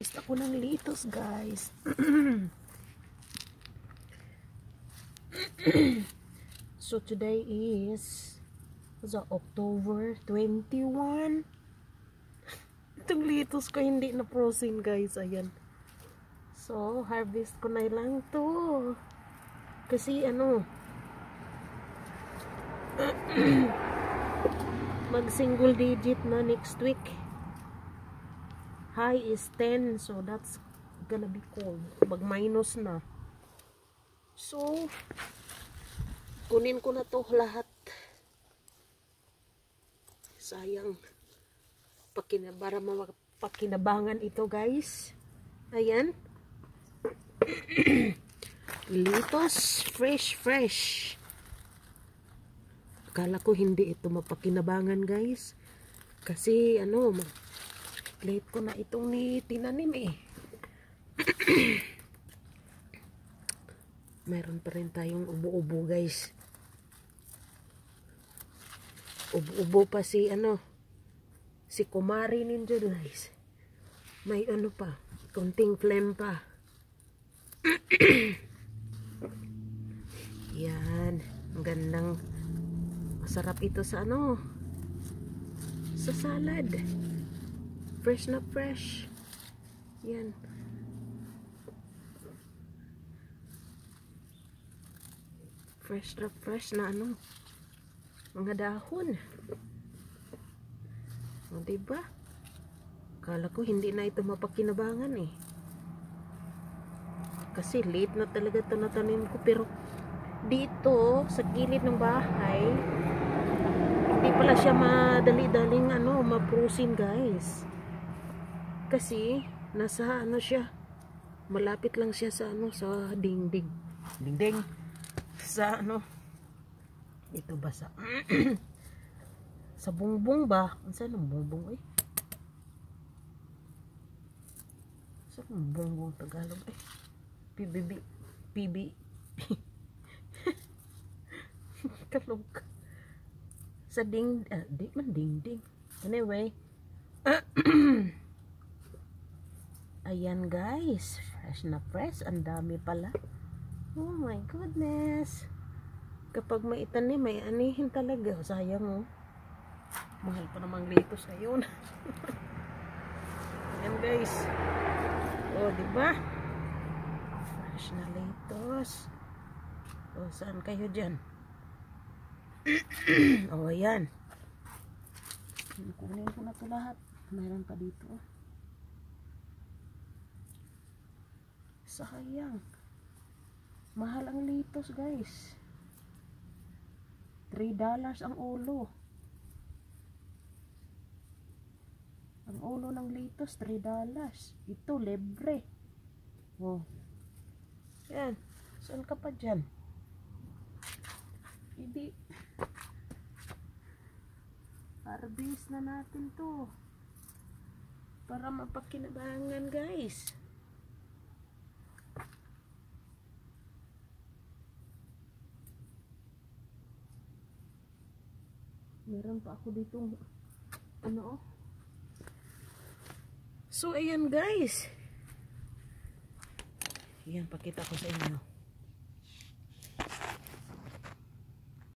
Mag-harvest ako ng litos, guys. So today is October 21. Itong litos ko hindi na frozen, guys. Ayan. So harvest ko na lang to. Kasi mag single digit na next week. High is 10, so that's gonna be cold. Mag minus na. So kunin ko na to lahat. Sayang para mapakinabangan ito, guys. Ayan. Litos fresh. Akala ko hindi ito mapakinabangan, guys. Kasi late ko na itong tinanim eh. Meron pa rin tayong ubo-ubo, guys. Ubo-ubo pa si Kumari Ninja, guys. May pa, konting flame pa. Yan, ang gandang masarap ito sa sa salad. Fresh na fresh. Yan. Fresh na mga dahon. O, diba? Kala ko hindi na ito mapakinabangan eh. Kasi late na talaga ito natanim ko. Pero dito, sa gilid ng bahay, hindi pala siya madali-daling ma-frozen, guys. Kasi nasa siya, malapit lang siya sa sa dingding sa ito ba sa sa bungbong ba? Saan ang bungbong eh? Saan ang bungbong Tagalog eh? PB kalog sa di man dingding. Anyway, ayan, guys, fresh na fresh. Ang dami pala. Oh my goodness. Kapag may itanim, may anihin talaga. Sayang mahal pa namang litos ngayon. Ayan, guys. Oh, diba? Fresh na litos. Oh, saan kayo dyan? Oh, ayan. Kunin ko na ito lahat. Mayroon pa dito. Sayang. Mahal ang litos, guys. $3 ang ulo. Ang ulo ng litos, $3. Ito, libre. Oh. Yan. Saan ka pa dyan? Hindi. Harvest na natin to. Para mapakinabangan, guys. Meron pa ako dito So ayan, guys. Ayan, pakita ko sa inyo.